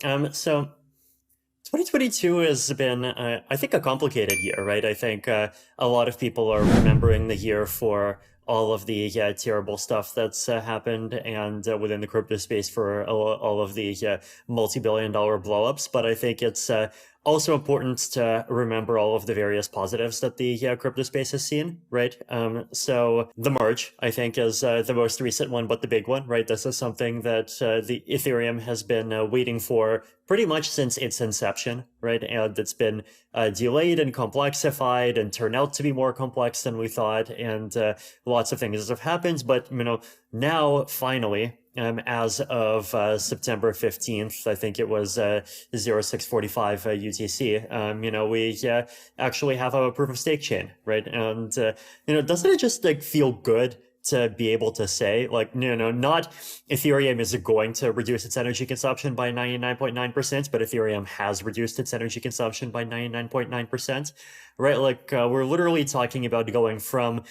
So 2022 has been, I think, a complicated year, right? I think a lot of people are remembering the year for all of the terrible stuff that's happened, and within the crypto space for all of the multi-billion-dollar blowups. But I think it's also important to remember all of the various positives that the crypto space has seen, right? So the merge, I think, is the most recent one, but the big one, right? This is something that the Ethereum has been waiting for pretty much since its inception, right? And it's been delayed and complexified and turned out to be more complex than we thought. And lots of things have happened. But, now finally, as of September 15th, I think it was 0645 UTC, we actually have a proof of stake chain, right? And, doesn't it just like feel good to be able to say, like, not Ethereum is going to reduce its energy consumption by 99.9%, but Ethereum has reduced its energy consumption by 99.9%, right? Like, we're literally talking about going from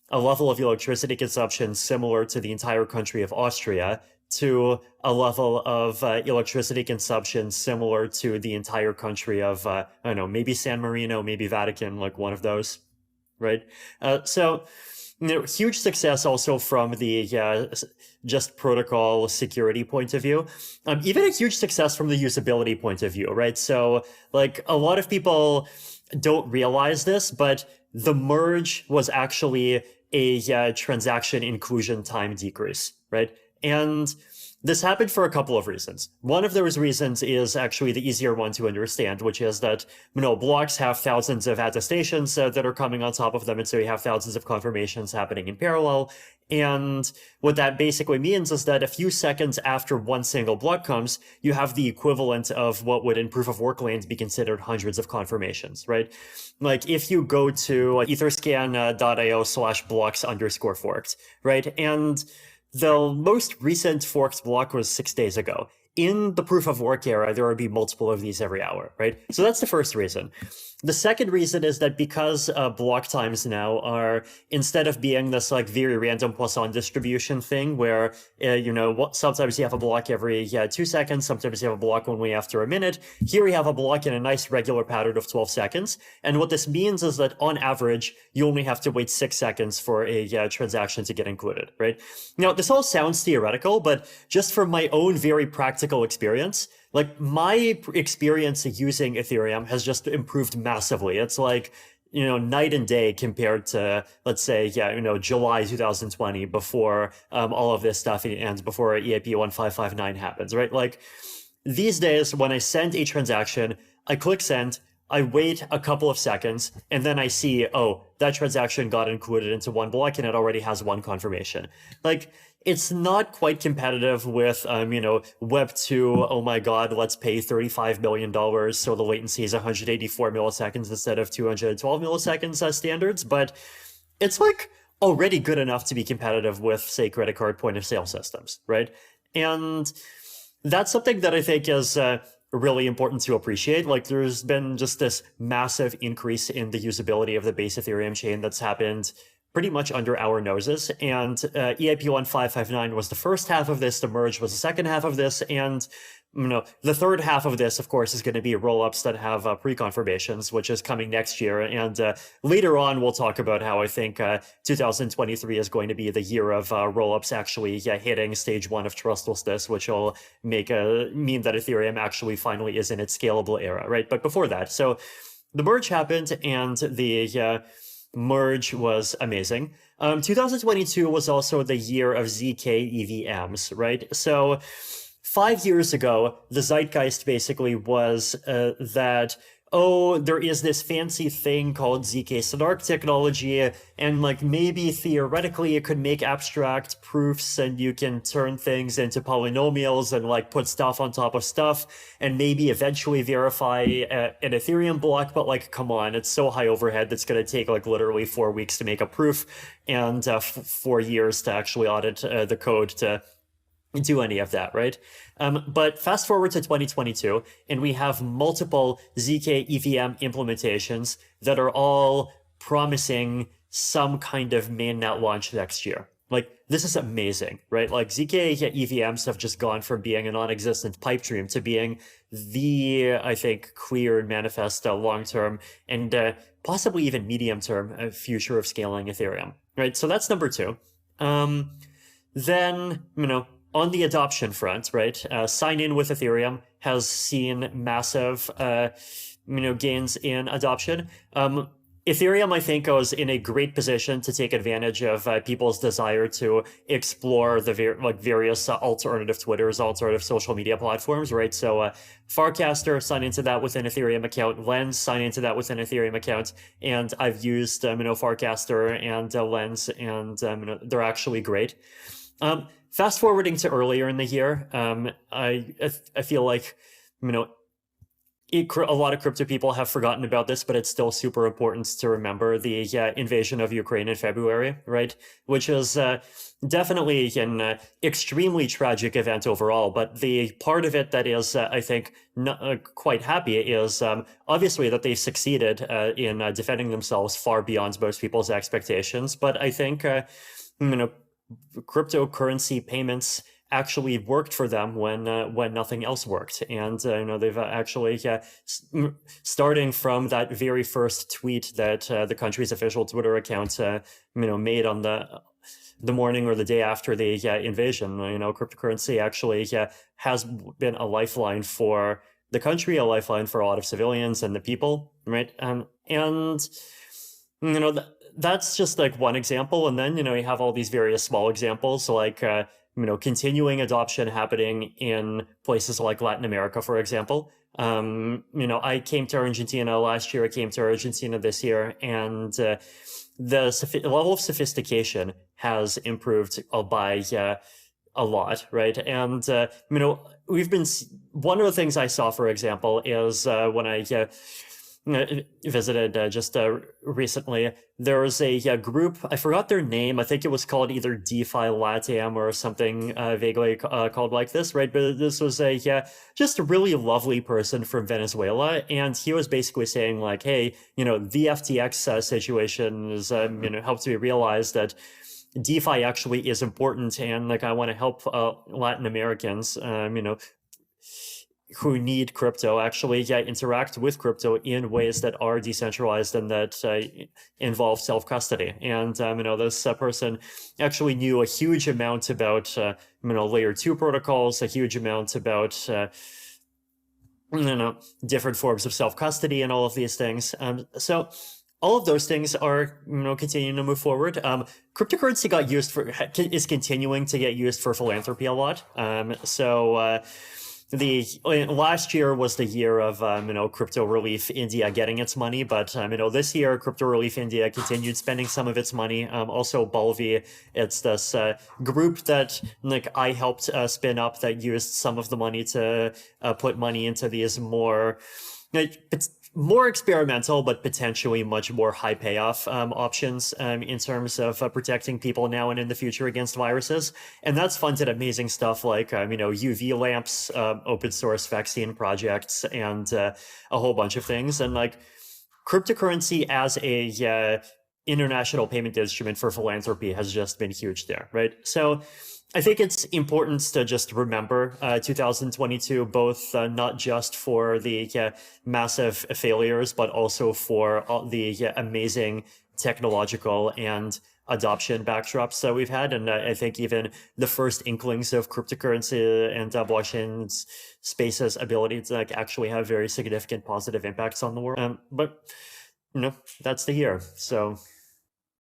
a level of electricity consumption similar to the entire country of Austria to a level of electricity consumption similar to the entire country of, I don't know, maybe San Marino, maybe Vatican, like one of those, right? So, huge success also from the just protocol security point of view. Even a huge success from the usability point of view, right? So, like, a lot of people don't realize this, but the merge was actually a transaction inclusion time decrease, right? And this happened for a couple of reasons. One of those reasons is actually the easier one to understand, which is that, blocks have thousands of attestations that are coming on top of them, and so you have thousands of confirmations happening in parallel. And what that basically means is that a few seconds after one single block comes, you have the equivalent of what would in proof of work lanes be considered hundreds of confirmations, right? Like if you go to etherscan.io/blocks_forked, right? And the most recent forked block was 6 days ago. In the proof of work era, there would be multiple of these every hour, right? So that's the first reason. The second reason is that because block times now are, instead of being this like very random Poisson distribution thing where, sometimes you have a block every 2 seconds, sometimes you have a block only after a minute. Here we have a block in a nice regular pattern of 12 seconds. And what this means is that on average, you only have to wait 6 seconds for a transaction to get included, right? Now, this all sounds theoretical, but just from my own very practical experience, like my experience using Ethereum has just improved massively. It's like, night and day compared to, let's say, July 2020 before all of this stuff and before EIP 1559 happens, right? Like these days, when I send a transaction, I click send, I wait a couple of seconds, and then I see, oh, that transaction got included into one block and it already has one confirmation. Like, it's not quite competitive with, Web 2, oh my god, let's pay $35 million so the latency is 184 milliseconds instead of 212 milliseconds standards, but it's like already good enough to be competitive with, say, credit card point of sale systems, right? And that's something that I think is really important to appreciate. Like there's been just this massive increase in the usability of the base Ethereum chain that's happened pretty much under our noses. And EIP 1559 was the first half of this, the merge was the second half of this, and the third half of this, of course, is going to be rollups that have pre-confirmations, which is coming next year. And later on, we'll talk about how I think 2023 is going to be the year of rollups actually hitting stage 1 of trustlessness, which will mean that Ethereum actually finally is in its scalable era, right? But before that, so the merge happened, and the merge was amazing. 2022 was also the year of ZK EVMs, right? So 5 years ago, the zeitgeist basically was that, oh, there is this fancy thing called ZK Snark technology, and like maybe theoretically it could make abstract proofs and you can turn things into polynomials and like put stuff on top of stuff and maybe eventually verify an Ethereum block, but like, come on, it's so high overhead that's going to take like literally 4 weeks to make a proof and 4 years to actually audit the code to do any of that, right? But fast forward to 2022, and we have multiple ZK EVM implementations that are all promising some kind of mainnet launch next year. like, this is amazing, right? Like, ZK EVMs have just gone from being a non-existent pipe dream to being the, I think, clear and manifest long-term and possibly even medium-term future of scaling Ethereum, right? So that's number two. Then, on the adoption front, right, sign in with Ethereum has seen massive, gains in adoption. Ethereum, I think, was in a great position to take advantage of people's desire to explore the various alternative Twitters, alternative social media platforms, right? So Farcaster, sign into that with an Ethereum account. Lens, sign into that with an Ethereum account. And I've used, Farcaster and Lens, and they're actually great. Fast forwarding to earlier in the year, I feel like, a lot of crypto people have forgotten about this, but it's still super important to remember the invasion of Ukraine in February, right? Which is definitely an extremely tragic event overall. But the part of it that is, I think, not, quite happy is obviously that they've succeeded in defending themselves far beyond most people's expectations. But I think, cryptocurrency payments actually worked for them when nothing else worked, and they've actually starting from that very first tweet that the country's official Twitter account made on the morning or the day after the invasion. Cryptocurrency actually has been a lifeline for the country, a lifeline for a lot of civilians and the people, right? And that's just like one example, and then you have all these various small examples like continuing adoption happening in places like Latin America, for example. I came to Argentina last year, I came to Argentina this year, and the level of sophistication has improved by a lot, right? And, one of the things I saw, for example, is when I visited just recently, there was a group, I forgot their name, I think it was called either DeFi Latam or something vaguely called like this, right? But this was just a really lovely person from Venezuela, and he was basically saying like, hey, the FTX situation is, helped me realize that DeFi actually is important, and like I want to help Latin Americans, who need crypto actually interact with crypto in ways that are decentralized and that involve self-custody. And this person actually knew a huge amount about layer 2 protocols, a huge amount about different forms of self-custody and all of these things. So all of those things are continuing to move forward. Cryptocurrency is continuing to get used for philanthropy a lot. Last year was the year of Crypto Relief India getting its money, but this year Crypto Relief India continued spending some of its money. Also Balvi, it's this group that I helped spin up that used some of the money to put money into these more experimental, but potentially much more high payoff options in terms of protecting people now and in the future against viruses. And that's funded amazing stuff like, UV lamps, open source vaccine projects, and a whole bunch of things. And like cryptocurrency as a international payment instrument for philanthropy has just been huge there, right? So I think it's important to just remember 2022, both not just for the massive failures, but also for all the amazing technological and adoption backdrops that we've had. And I think even the first inklings of cryptocurrency and blockchain space's ability to actually have very significant positive impacts on the world. But that's the year. So